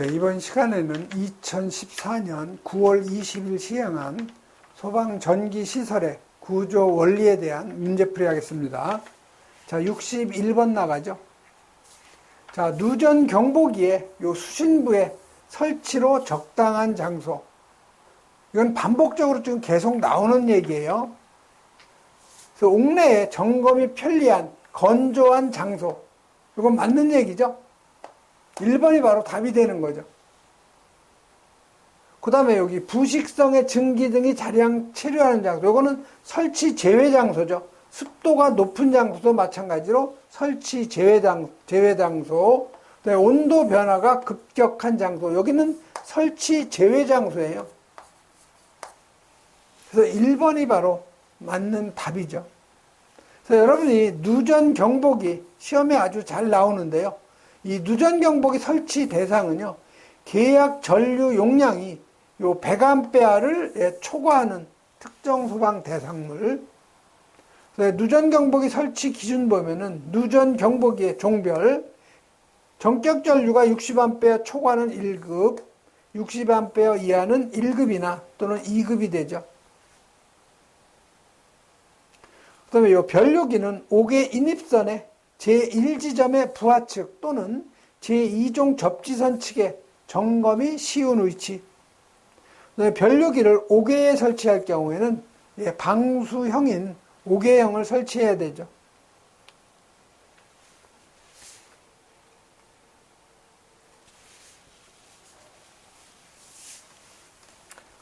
네, 이번 시간에는 2014년 9월 20일 시행한 소방전기시설의 구조 원리에 대한 문제풀이 하겠습니다. 자, 61번 나가죠. 자, 누전 경보기에 요 수신부에 설치로 적당한 장소. 이건 반복적으로 지금 계속 나오는 얘기예요. 그래서 옥내에 점검이 편리한 건조한 장소. 이건 맞는 얘기죠. 1번이 바로 답이 되는 거죠. 그 다음에 여기 부식성의 증기 등이 자량 체류하는 장소. 이거는 설치 제외 장소죠. 습도가 높은 장소도 마찬가지로 설치 제외 장소. 그다음에 온도 변화가 급격한 장소. 여기는 설치 제외 장소예요. 그래서 1번이 바로 맞는 답이죠. 그래서 여러분이 누전 경보기 시험에 아주 잘 나오는데요. 이 누전 경보기 설치 대상은요, 계약 전류 용량이 요 100A를 초과하는 특정 소방 대상물. 누전 경보기 설치 기준 보면은 누전 경보기의 종별, 전격 전류가 60A 초과는 1급, 60A 이하는 1급이나 또는 2급이 되죠. 그 다음에 요 변류기는 옥의 인입선에 제1지점의 부하측 또는 제2종 접지선 측에 점검이 쉬운 위치. 변류기를 5개에 설치할 경우에는 방수형인 5개형을 설치해야 되죠.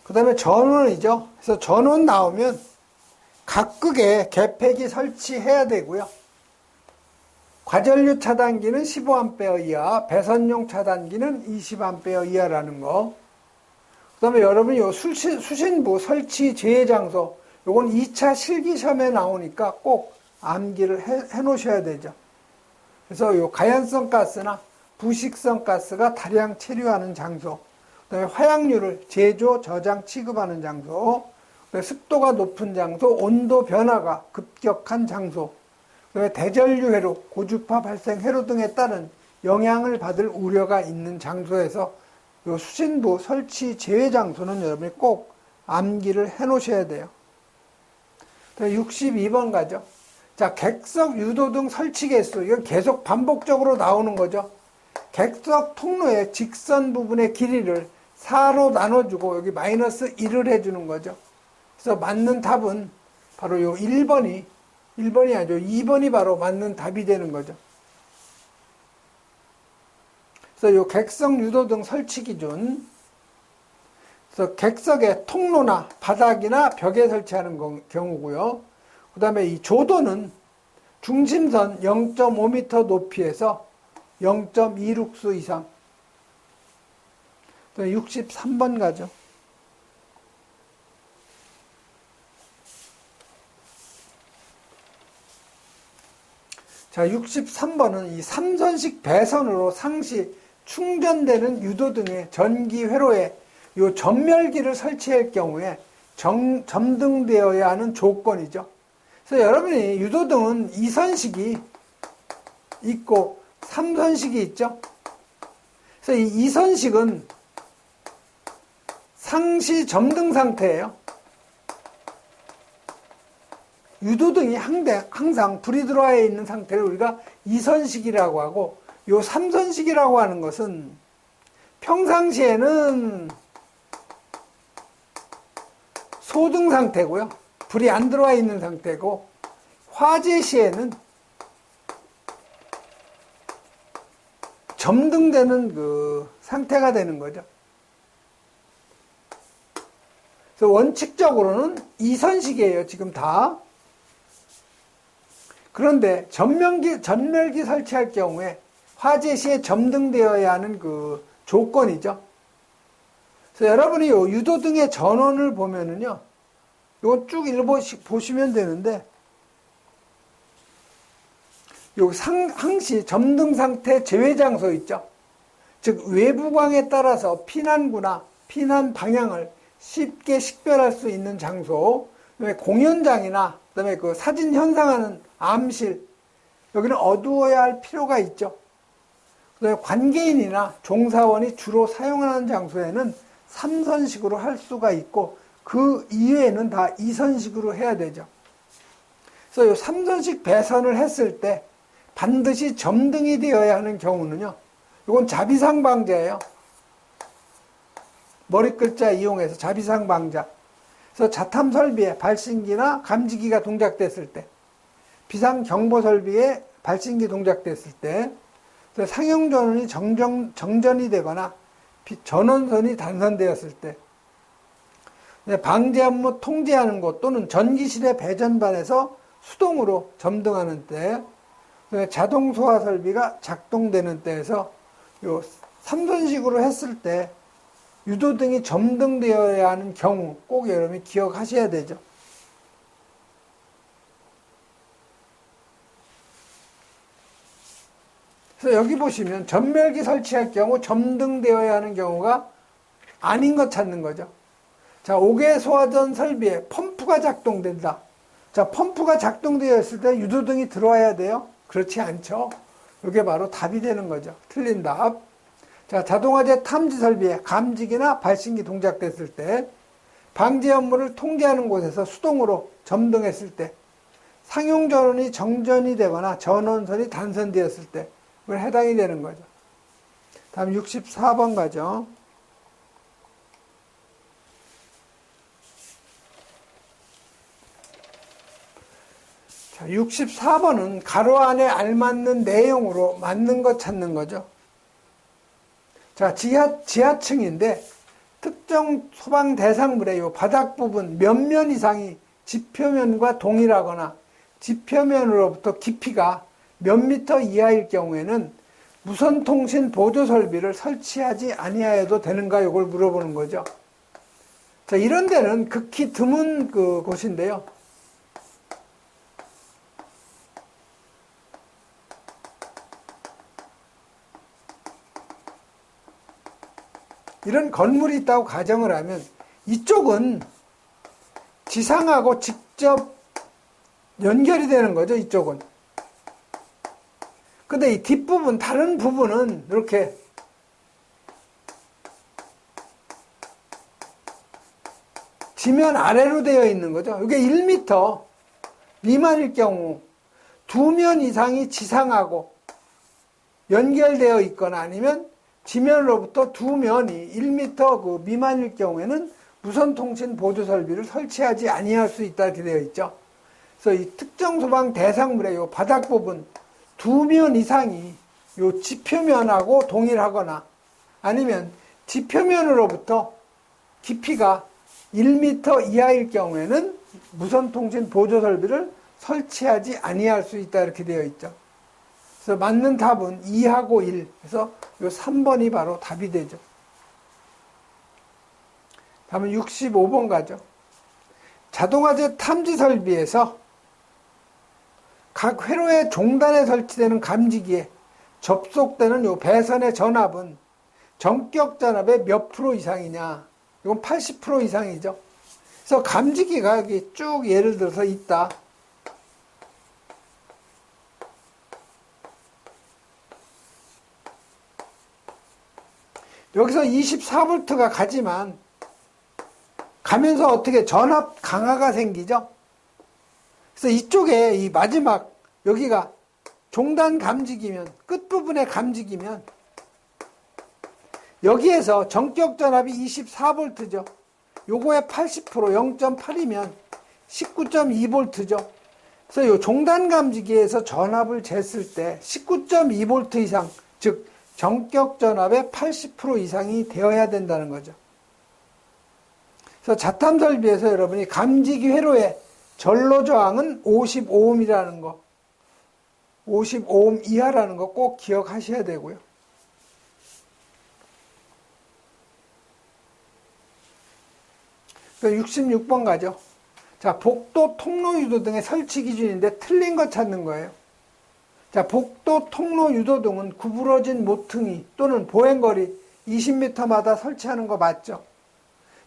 그 다음에 전원이죠. 그래서 전원 나오면 각극에 개폐기 설치해야 되고요. 과전류 차단기는 15A 이하, 배선용 차단기는 20A 이하라는 거. 그 다음에 여러분이 요 수신부 설치 제외 장소, 요건 2차 실기시험에 나오니까 꼭 암기를 해 놓으셔야 되죠. 그래서 요 가연성 가스나 부식성 가스가 다량 체류하는 장소, 그 다음에 화약류를 제조, 저장, 취급하는 장소, 습도가 높은 장소, 온도 변화가 급격한 장소, 대전류 회로, 고주파 발생 회로 등에 따른 영향을 받을 우려가 있는 장소에서 요 수신부 설치 제외 장소는 여러분이 꼭 암기를 해 놓으셔야 돼요. 62번 가죠. 자, 객석 유도등 설치 개수. 이건 계속 반복적으로 나오는 거죠. 객석 통로의 직선 부분의 길이를 4로 나눠주고 여기 마이너스 1을 해주는 거죠. 그래서 맞는 답은 바로 요 1번이 아니죠. 2번이 바로 맞는 답이 되는 거죠. 그래서 요 객석 유도등 설치 기준. 그래서 객석의 통로나 바닥이나 벽에 설치하는 경우고요. 그 다음에 이 조도는 중심선 0.5m 높이에서 0.26수 이상. 63번 가죠. 자, 63번은 이 3선식 배선으로 상시 충전되는 유도등의 전기 회로에 요 전멸기를 설치할 경우에 점등되어야 하는 조건이죠. 그래서 여러분이 유도등은 2선식이 있고 3선식이 있죠. 그래서 이 2선식은 상시 점등 상태예요. 유도등이 항상 불이 들어와 있는 상태를 우리가 2선식이라고 하고, 요 3선식이라고 하는 것은 평상시에는 소등 상태고요. 불이 안 들어와 있는 상태고, 화재 시에는 점등되는 그 상태가 되는 거죠. 그래서 원칙적으로는 2선식이에요, 지금 다. 그런데 전멸기 설치할 경우에 화재 시에 점등되어야 하는 그 조건이죠. 그래서 여러분이 요 유도등의 전원을 보면은요, 이거 쭉 보시면 되는데, 요 항시 점등 상태 제외 장소 있죠. 즉, 외부광에 따라서 피난구나 피난 방향을 쉽게 식별할 수 있는 장소, 그다음에 공연장이나, 그다음에 그 사진 현상하는 암실, 여기는 어두워야 할 필요가 있죠. 그다음에 관계인이나 종사원이 주로 사용하는 장소에는 3선식으로 할 수가 있고 그 이외에는 다 2선식으로 해야 되죠. 그래서 이 3선식 배선을 했을 때 반드시 점등이 되어야 하는 경우는요. 이건 자비상 방자예요. 머리글자 이용해서 자비상 방자. 그래서 자탐 설비에 발신기나 감지기가 동작됐을 때, 비상 경보 설비에 발신기 동작됐을 때, 상용 전원이 정전이 되거나 전원선이 단선되었을 때, 방제 업무 통제하는 곳 또는 전기실의 배전반에서 수동으로 점등하는 때, 자동 소화 설비가 작동되는 때에서 요 3선식으로 했을 때 유도등이 점등되어야 하는 경우 꼭 여러분이 기억하셔야 되죠. 그래서 여기 보시면 전멸기 설치할 경우 점등되어야 하는 경우가 아닌 것 찾는 거죠. 자, 5개 소화전 설비에 펌프가 작동된다. 자, 펌프가 작동되어 있을 때 유도등이 들어와야 돼요? 그렇지 않죠. 이게 바로 답이 되는 거죠. 틀린 답. 자, 자동화재 탐지 설비에 감지기나 발신기 동작됐을 때, 방제 업무를 통제하는 곳에서 수동으로 점등했을 때, 상용 전원이 정전이 되거나 전원선이 단선되었을 때, 그걸 해당이 되는 거죠. 다음 64번 가죠. 자, 64번은 가로 안에 알맞는 내용으로 맞는 것 찾는 거죠. 자, 지하층인데 특정 소방 대상물의 요 바닥 부분 몇 면 이상이 지표면과 동일하거나 지표면으로부터 깊이가 몇 미터 이하일 경우에는 무선통신 보조 설비를 설치하지 아니하여도 되는가 이걸 물어보는 거죠. 자, 이런 데는 극히 드문 곳인데요. 이런 건물이 있다고 가정을 하면 이쪽은 지상하고 직접 연결이 되는 거죠. 이쪽은. 근데 이 뒷부분, 다른 부분은 이렇게 지면 아래로 되어 있는 거죠. 이게 1m 미만일 경우 2면 이상이 지상하고 연결되어 있거나 아니면 지면으로부터 2면이 1m 미만일 경우에는 무선통신 보조 설비를 설치하지 아니할 수 있다 이렇게 되어 있죠. 그래서 이 특정 소방 대상물의 요 바닥 부분 2면 이상이 요 지표면하고 동일하거나 아니면 지표면으로부터 깊이가 1m 이하일 경우에는 무선통신 보조 설비를 설치하지 아니할 수 있다 이렇게 되어 있죠. 그래서 맞는 답은 2하고 1. 그래서 요 3번이 바로 답이 되죠. 다음은 65번 가죠. 자동화재 탐지 설비에서 각 회로의 종단에 설치되는 감지기에 접속되는 요 배선의 전압은 전격 전압의 몇 프로 이상이냐? 이건 80% 이상이죠. 그래서 감지기가 여기 쭉 예를 들어서 있다. 여기서 24V가 가지만 가면서 어떻게 전압 강화가 생기죠? 그래서 이쪽에 이 마지막 여기가 종단 감지기면 끝부분의 감지기면 여기에서 전격 전압이 24V죠. 요거의 80% 0.8이면 19.2V죠. 그래서 요 종단 감지기에서 전압을 쟀을 때 19.2V 이상, 즉 전격 전압의 80% 이상이 되어야 된다는 거죠. 그래서 자탐 설비에서 여러분이 감지기 회로의 전로 저항은 55ohm이라는 거, 55ohm 이하라는 거 꼭 기억하셔야 되고요. 그래서 66번 가죠. 자, 복도, 통로, 유도 등의 설치 기준인데 틀린 거 찾는 거예요. 자, 복도, 통로, 유도등은 구부러진 모퉁이 또는 보행거리 20m마다 설치하는 거 맞죠?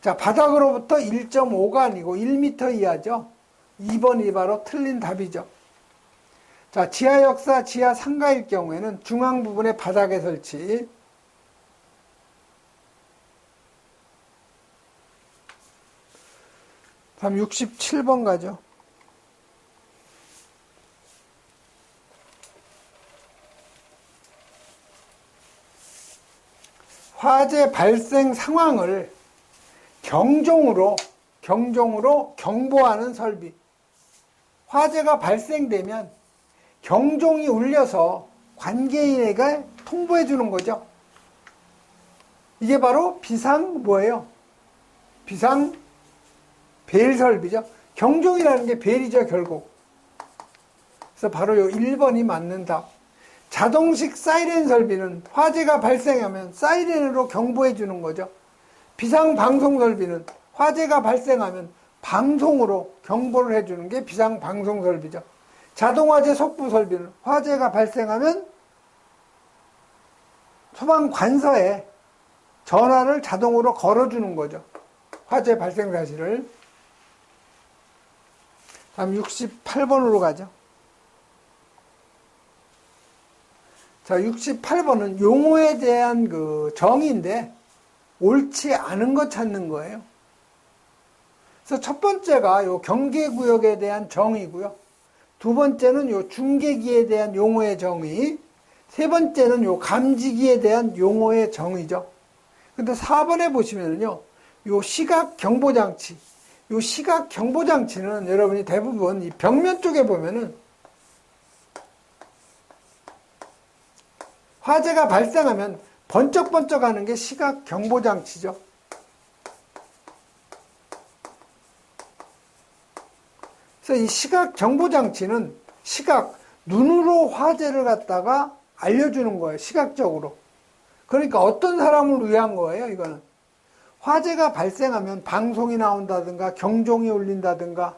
자, 바닥으로부터 1.5가 아니고 1m 이하죠? 2번이 바로 틀린 답이죠. 자, 지하 역사, 지하 상가일 경우에는 중앙 부분의 바닥에 설치. 다음 67번 가죠. 화재 발생 상황을 경종으로 경보하는 설비. 화재가 발생되면 경종이 울려서 관계인에게 통보해 주는 거죠. 이게 바로 비상 뭐예요? 비상 벨 설비죠. 경종이라는 게 벨이죠, 결국. 그래서 바로 요 1번이 맞는 답. 자동식 사이렌 설비는 화재가 발생하면 사이렌으로 경보해 주는 거죠. 비상방송 설비는 화재가 발생하면 방송으로 경보를 해주는 게 비상방송 설비죠. 자동화재 속보 설비는 화재가 발생하면 소방관서에 전화를 자동으로 걸어주는 거죠. 화재 발생 사실을. 다음 68번으로 가죠. 자, 68번은 용어에 대한 그 정의인데 옳지 않은 것 찾는 거예요. 그래서 첫 번째가 요 경계구역에 대한 정의고요. 두 번째는 요 중계기에 대한 용어의 정의. 세 번째는 요 감지기에 대한 용어의 정의죠. 근데 4번에 보시면요. 요 시각 경보장치. 요 시각 경보장치는 여러분이 대부분 이 벽면 쪽에 보면은 화재가 발생하면 번쩍번쩍 하는 게 시각 경보장치죠. 그래서 이 시각 경보장치는 눈으로 화재를 갖다가 알려주는 거예요. 시각적으로. 그러니까 어떤 사람을 위한 거예요, 이거는. 화재가 발생하면 방송이 나온다든가 경종이 울린다든가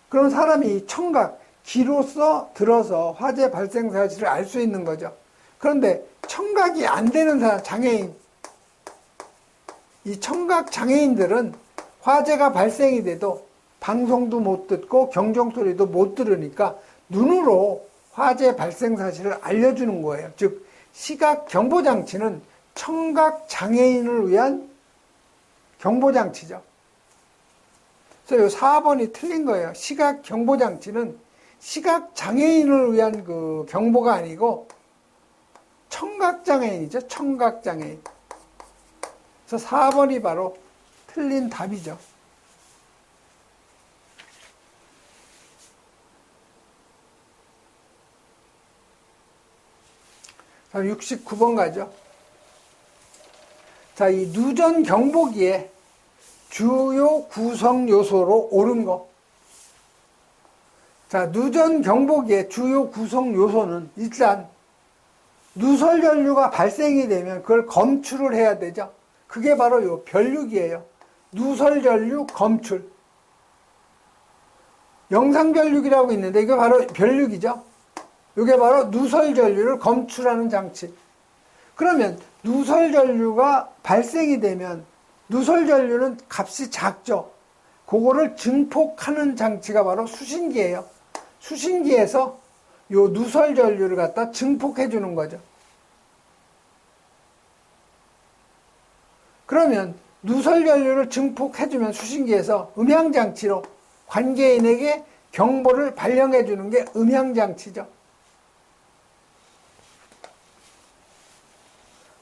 그런 사람이 청각, 귀로서 들어서 화재 발생 사실을 알 수 있는 거죠. 그런데 청각이 안 되는 사람, 장애인, 이 청각 장애인들은 화재가 발생이 돼도 방송도 못 듣고 경종 소리도 못 들으니까 눈으로 화재 발생 사실을 알려주는 거예요. 즉 시각 경보장치는 청각 장애인을 위한 경보장치죠. 그래서 요 4번이 틀린 거예요. 시각 경보장치는 시각 장애인을 위한 그 경보가 아니고 청각장애인이죠. 청각장애인. 그래서 4번이 바로 틀린 답이죠. 다음 69번 가죠. 자, 이 누전 경보기의 주요 구성 요소로 옳은 거. 자, 누전 경보기의 주요 구성 요소는 일단 누설 전류가 발생이 되면 그걸 검출을 해야 되죠. 그게 바로 요 변류기예요. 누설 전류 검출. 영상 변류기라고 있는데 이게 바로 변류기죠. 이게 바로 누설 전류를 검출하는 장치. 그러면 누설 전류가 발생이 되면 누설 전류는 값이 작죠. 그거를 증폭하는 장치가 바로 수신기예요. 수신기에서 요 누설 전류를 갖다 증폭해 주는 거죠. 그러면 누설 전류를 증폭해 주면 수신기에서 음향장치로 관계인에게 경보를 발령해 주는 게 음향장치죠.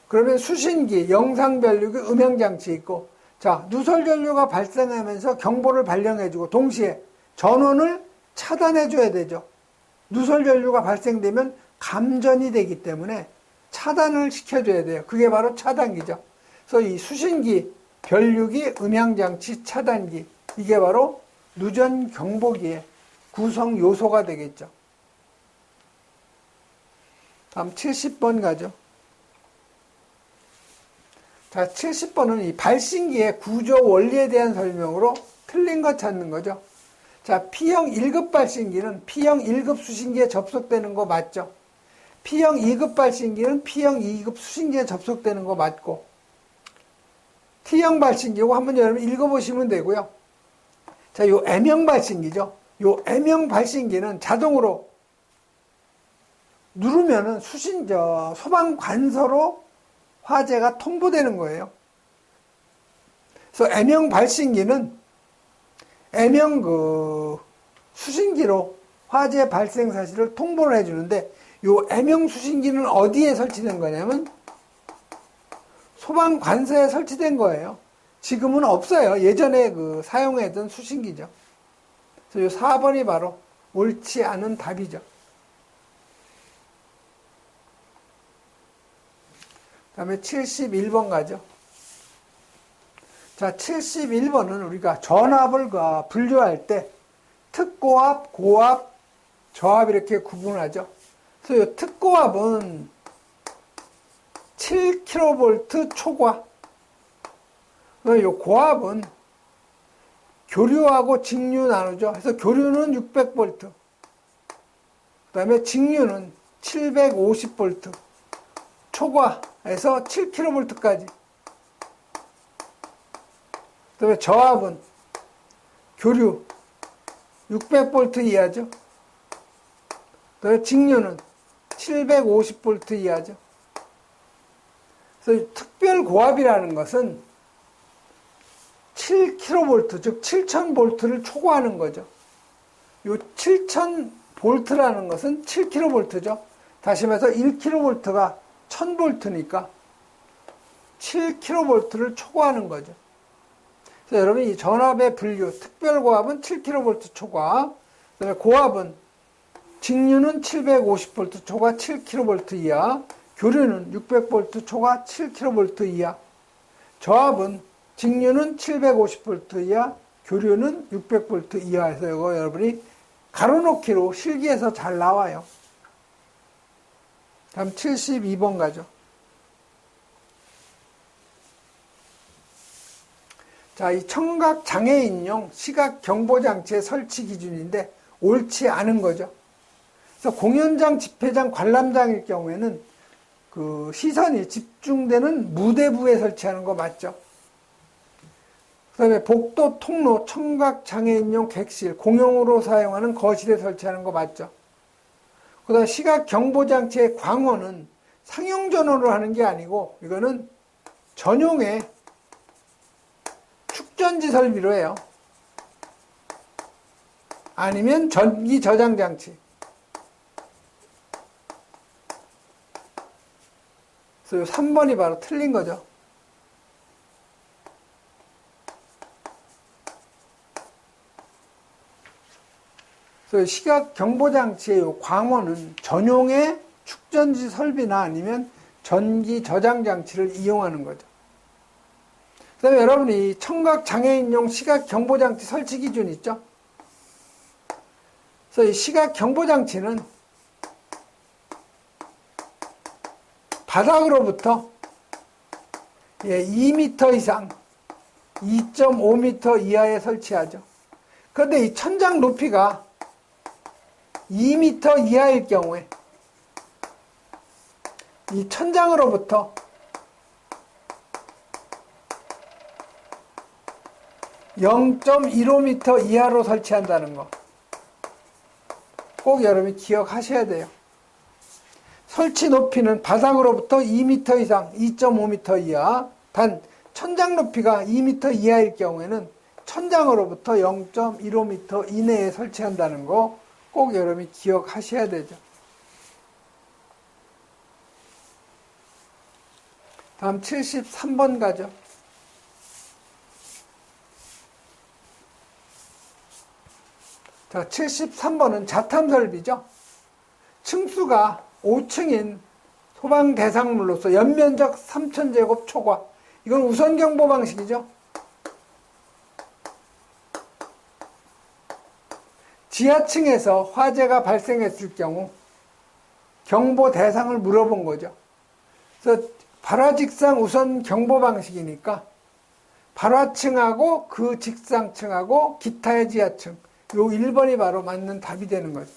그러면 수신기, 영상변류기, 음향장치 있고, 자, 누설 전류가 발생하면서 경보를 발령해주고 동시에 전원을 차단해줘야 되죠. 누설 전류가 발생되면 감전이 되기 때문에 차단을 시켜줘야 돼요. 그게 바로 차단기죠. 그래서 이 수신기, 변류기, 음향장치, 차단기, 이게 바로 누전 경보기의 구성 요소가 되겠죠. 다음 70번 가죠. 자, 70번은 이 발신기의 구조 원리에 대한 설명으로 틀린 것 찾는 거죠. 자, P형 1급 발신기는 P형 1급 수신기에 접속되는 거 맞죠? P형 2급 발신기는 P형 2급 수신기에 접속되는 거 맞고, T형 발신기, 이거 한번 여러분 읽어보시면 되고요. 자, 요 M형 발신기죠. 요 M형 발신기는 자동으로 누르면은 소방 관서로 화재가 통보되는 거예요. 그래서 M형 발신기는 M형 수신기로 화재 발생 사실을 통보를 해주는데, 요 M형 수신기는 어디에 설치된 거냐면 소방 관서에 설치된 거예요. 지금은 없어요. 예전에 사용했던 수신기죠. 그래서 요 4번이 바로 옳지 않은 답이죠. 그 다음에 71번 가죠. 자, 71번은 우리가 전압을 분류할 때 특고압, 고압, 저압 이렇게 구분하죠. 그래서 이 특고압은 7kV 초과, 이 고압은 교류하고 직류 나누죠. 그래서 교류는 600V, 그 다음에 직류는 750V, 초과해서 7kV까지. 그 다음에 저압은 교류 600V 이하죠. 그 다음에 직류는 750V 이하죠. 그래서 특별 고압이라는 것은 7kV, 즉 7000V를 초과하는 거죠. 이 7000V라는 것은 7kV죠. 다시 말해서 1kV가 1000V니까 7kV를 초과하는 거죠. 그래서 여러분 이 전압의 분류, 특별 고압은 7kV 초과, 그다음에 고압은 직류는 750V 초과 7kV 이하, 교류는 600V 초과 7kV 이하, 저압은 직류는 750V 이하, 교류는 600V 이하에서 이거 여러분이 가로놓기로 실기에서 잘 나와요. 다음 72번 가죠. 자, 이 청각 장애인용 시각 경보 장치의 설치 기준인데 옳지 않은 거죠. 그래서 공연장, 집회장, 관람장일 경우에는 시선이 집중되는 무대부에 설치하는 거 맞죠? 그 다음에 복도, 통로, 청각 장애인용 객실, 공용으로 사용하는 거실에 설치하는 거 맞죠? 그 다음에 시각 경보 장치의 광원은 상용 전원으로 하는 게 아니고 이거는 전용의 축전지 설비로 해요. 아니면 전기 저장 장치. 그래서 3번이 바로 틀린 거죠. 그래서 시각 경보 장치의 광원은 전용의 축전지 설비나 아니면 전기 저장 장치를 이용하는 거죠. 그 다음에 여러분이 청각 장애인용 시각 경보 장치 설치 기준 있죠? 그래서 이 시각 경보 장치는 바닥으로부터 2m 이상, 2.5m 이하에 설치하죠. 그런데 이 천장 높이가 2m 이하일 경우에 이 천장으로부터 0.15m 이하로 설치한다는 거 꼭 여러분이 기억하셔야 돼요. 설치 높이는 바닥으로부터 2m 이상, 2.5m 이하, 단 천장 높이가 2m 이하일 경우에는 천장으로부터 0.15m 이내에 설치한다는 거 꼭 여러분이 기억하셔야 되죠. 다음 73번 가죠. 자, 73번은 자탐 설비죠. 층수가 5층인 소방 대상물로서 연면적 3000제곱 초과. 이건 우선 경보 방식이죠. 지하층에서 화재가 발생했을 경우 경보 대상을 물어본 거죠. 그래서 발화직상 우선 경보 방식이니까 발화층하고 그 직상층하고 기타의 지하층, 요 1번이 바로 맞는 답이 되는 거죠.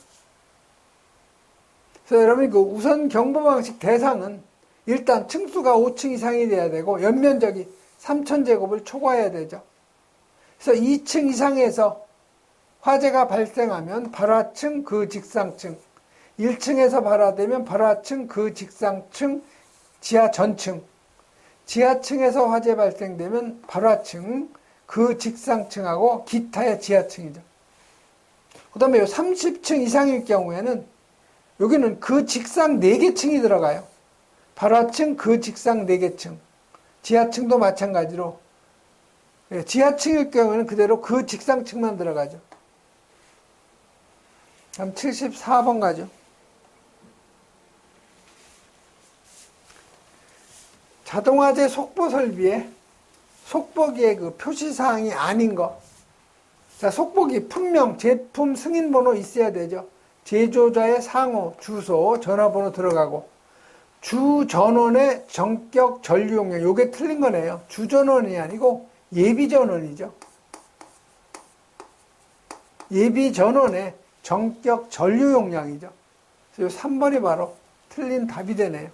그래서 여러분이 우선 경보 방식 대상은 일단 층수가 5층 이상이 돼야 되고 연면적이 3000제곱을 초과해야 되죠. 그래서 2층 이상에서 화재가 발생하면 발화층, 그 직상층, 1층에서 발화되면 발화층, 그 직상층, 지하 전층. 지하층에서 화재 발생되면 발화층, 그 직상층하고 기타의 지하층이죠. 그 다음에 요 30층 이상일 경우에는 여기는 그 직상 4개 층이 들어가요. 발화층, 그 직상 4개 층. 지하층도 마찬가지로 지하층일 경우에는 그대로 그 직상층만 들어가죠. 다음 74번 가죠. 자동화재 속보 설비에 속보기의 그 표시사항이 아닌 거. 자, 속보기 품명, 제품 승인번호 있어야 되죠. 제조자의 상호, 주소, 전화번호 들어가고 주전원의 전격 전류용량. 요게 틀린 거네요. 주전원이 아니고 예비전원이죠. 예비전원의 전격 전류용량이죠. 그래서 3번이 바로 틀린 답이 되네요.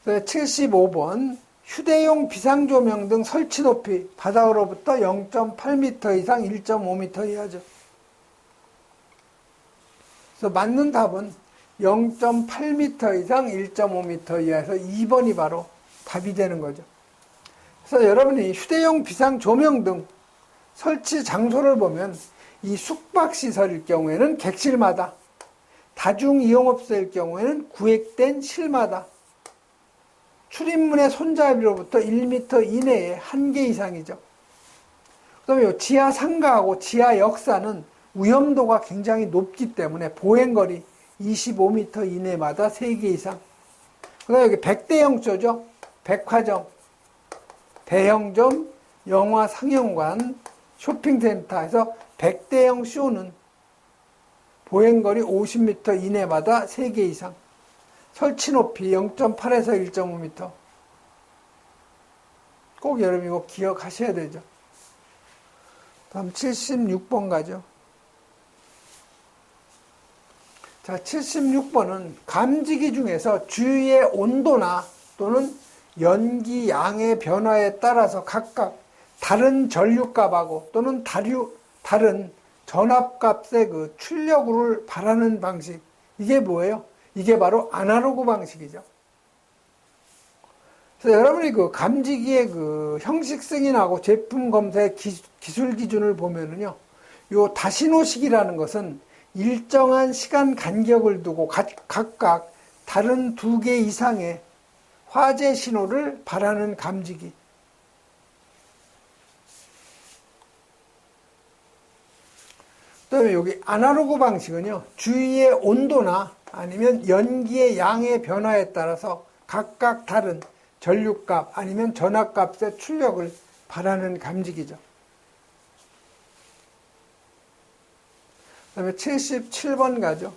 75번 휴대용 비상조명 등 설치 높이 바닥으로부터 0.8m 이상 1.5m 이하죠. 그래서 맞는 답은 0.8m 이상 1.5m 이하에서 2번이 바로 답이 되는 거죠. 그래서 여러분이 휴대용 비상조명 등 설치 장소를 보면 이 숙박시설일 경우에는 객실마다, 다중이용업소일 경우에는 구획된 실마다, 출입문의 손잡이로부터 1m 이내에 1개 이상이죠. 그 다음에 지하 상가하고 지하 역사는 위험도가 굉장히 높기 때문에 보행거리 25m 이내마다 3개 이상. 그 다음에 여기 100대형쇼죠. 백화점, 대형점, 영화 상영관, 쇼핑센터에서 100대형 쇼는 보행거리 50m 이내마다 3개 이상. 설치 높이 0.8에서 1.5m. 꼭 여러분 이거 기억하셔야 되죠. 다음 76번 가죠. 자, 76번은 감지기 중에서 주위의 온도나 또는 연기 양의 변화에 따라서 각각 다른 전류값하고 또는 다른 전압값의 그 출력을 발하는 방식. 이게 뭐예요? 이게 바로 아날로그 방식이죠. 그래서 여러분이 그 감지기의 그 형식 승인하고 제품 검사의 기술 기준을 보면은요, 요 다신호식이라는 것은 일정한 시간 간격을 두고 각각 다른 2개 이상의 화재 신호를 발하는 감지기. 그다음에 여기 아날로그 방식은요, 주위의 온도나 아니면 연기의 양의 변화에 따라서 각각 다른 전류값 아니면 전압값의 출력을 발하는 감지기죠. 그 다음에 77번 가죠.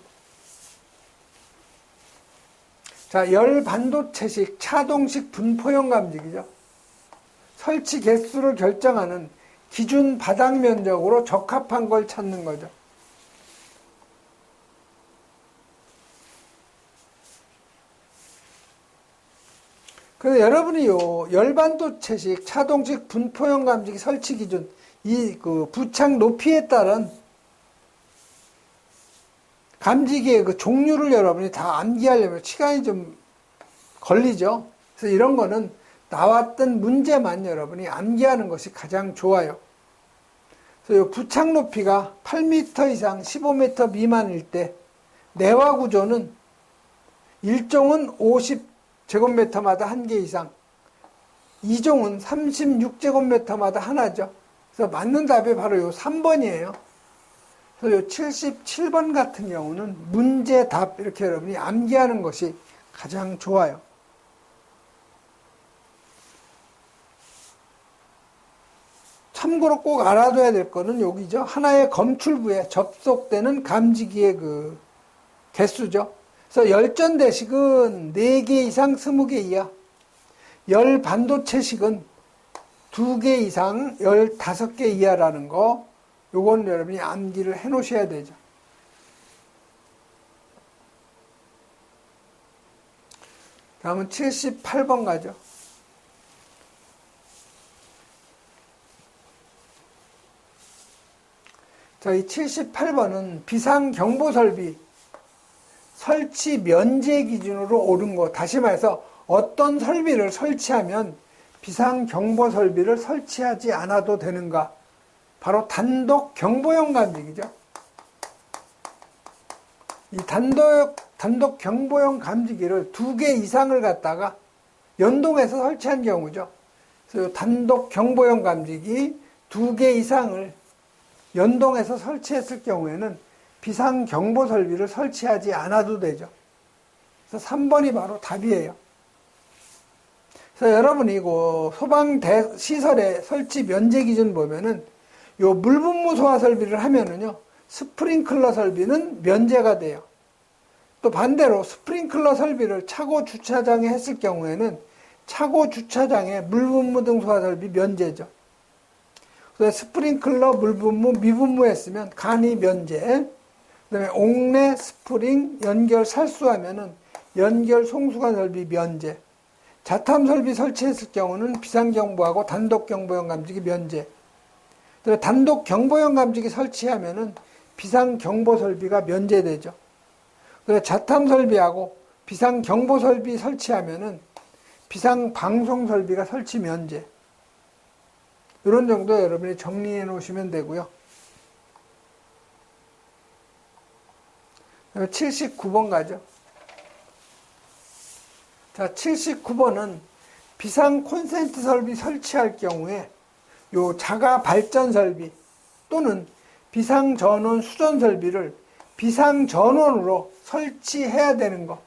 자, 열반도체식 차동식 분포형 감지기죠. 설치 개수를 결정하는 기준 바닥 면적으로 적합한 걸 찾는 거죠. 그래서 여러분이 열반도체식 차동식 분포형 감지기 설치 기준, 이 그 부착 높이에 따른 감지기의 그 종류를 여러분이 다 암기하려면 시간이 좀 걸리죠. 그래서 이런 거는 나왔던 문제만 여러분이 암기하는 것이 가장 좋아요. 그래서 이 부착 높이가 8m 이상 15m 미만일 때 내화 구조는 1종은 50제곱미터마다 1개 이상, 2종은 36제곱미터마다 하나죠. 그래서 맞는 답이 바로 요 3번이에요. 그래서 요 77번 같은 경우는 문제 답 이렇게 여러분이 암기하는 것이 가장 좋아요. 참고로 꼭 알아둬야 될 거는 여기죠. 하나의 검출부에 접속되는 감지기의 그 개수죠. 그래서 열전대식은 4개 이상 20개 이하, 열반도체식은 2개 이상 15개 이하라는 거, 요건 여러분이 암기를 해 놓으셔야 되죠. 다음은 78번 가죠. 자, 이 78번은 비상경보설비, 설치 면제 기준으로 옳은 거. 다시 말해서 어떤 설비를 설치하면 비상경보 설비를 설치하지 않아도 되는가. 바로 단독 경보용 감지기죠. 이 단독 경보용 감지기를 2개 이상을 갖다가 연동해서 설치한 경우죠. 그래서 단독 경보용 감지기 2개 이상을 연동해서 설치했을 경우에는 비상경보 설비를 설치하지 않아도 되죠. 그래서 3번이 바로 답이에요. 그래서 여러분이 그 소방시설의 설치 면제 기준 보면은 요 물분무 소화 설비를 하면은요, 스프링클러 설비는 면제가 돼요. 또 반대로 스프링클러 설비를 차고 주차장에 했을 경우에는 차고 주차장에 물분무 등 소화 설비 면제죠. 그래서 스프링클러, 물분무, 미분무 했으면 간이 면제. 그다음에 옥내 스프링 연결 살수하면은 연결 송수관 설비 면제. 자탐 설비 설치했을 경우는 비상경보하고 단독 경보용 감지기 면제. 단독 경보용 감지기 설치하면은 비상경보 설비가 면제되죠. 그래서 자탐 설비하고 비상경보 설비 설치하면은 비상방송 설비가 설치 면제. 이런 정도 여러분이 정리해 놓으시면 되고요. 79번 가죠. 자, 79번은 비상 콘센트 설비 설치할 경우에 요 자가 발전 설비 또는 비상 전원 수전 설비를 비상 전원으로 설치해야 되는 거.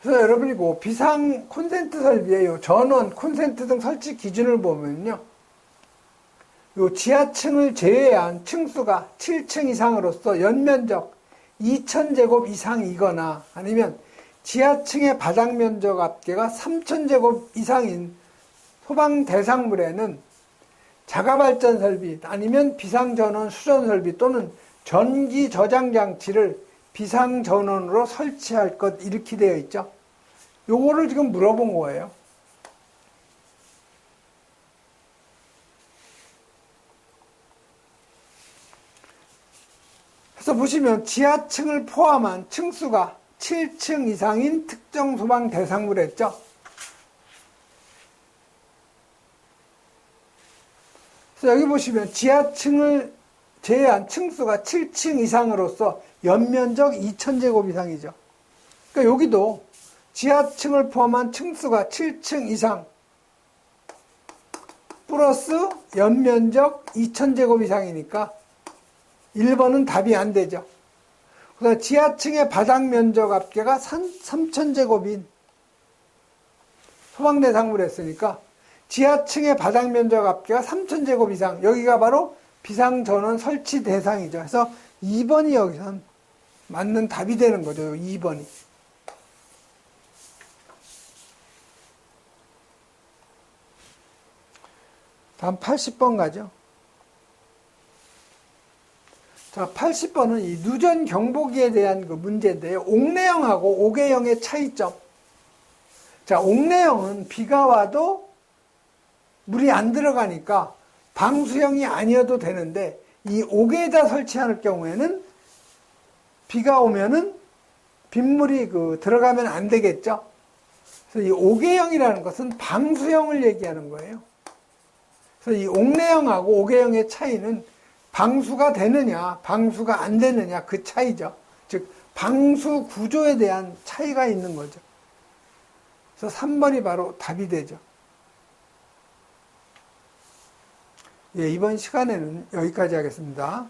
그래서 여러분이 그 비상 콘센트 설비의 전원, 콘센트 등 설치 기준을 보면요. 요 지하층을 제외한 층수가 7층 이상으로서 연면적 2000제곱 이상이거나 아니면 지하층의 바닥 면적 합계가 3000제곱 이상인 소방 대상물에는 자가발전 설비 아니면 비상전원 수전 설비 또는 전기 저장 장치를 비상전원으로 설치할 것 이렇게 되어 있죠. 요거를 지금 물어본 거예요. 그래서 보시면 지하층을 포함한 층수가 7층 이상인 특정 소방 대상물 했죠. 그래서 여기 보시면 지하층을 제외한 층수가 7층 이상으로서 연면적 2000제곱 이상이죠. 그러니까 여기도 지하층을 포함한 층수가 7층 이상 플러스 연면적 2000제곱 이상이니까 1번은 답이 안 되죠. 그래서 지하층의 바닥 면적 합계가 3000제곱인 소방 대상물 했으니까 지하층의 바닥 면적 합계가 3000제곱 이상, 여기가 바로 비상전원 설치 대상이죠. 그래서 2번이 여기선 맞는 답이 되는 거죠. 2번이. 다음 80번 가죠. 자, 80번은 이 누전 경보기에 대한 그 문제인데요. 옥내형하고 옥외형의 차이점. 자, 옥내형은 비가 와도 물이 안 들어가니까 방수형이 아니어도 되는데 이 옥에다 설치할 경우에는 비가 오면은 빗물이 들어가면 안 되겠죠. 그래서 이 옥외형이라는 것은 방수형을 얘기하는 거예요. 그래서 이 옥내형하고 옥외형의 차이는 방수가 되느냐, 방수가 안 되느냐 그 차이죠. 즉 방수 구조에 대한 차이가 있는 거죠. 그래서 3번이 바로 답이 되죠. 예, 이번 시간에는 여기까지 하겠습니다.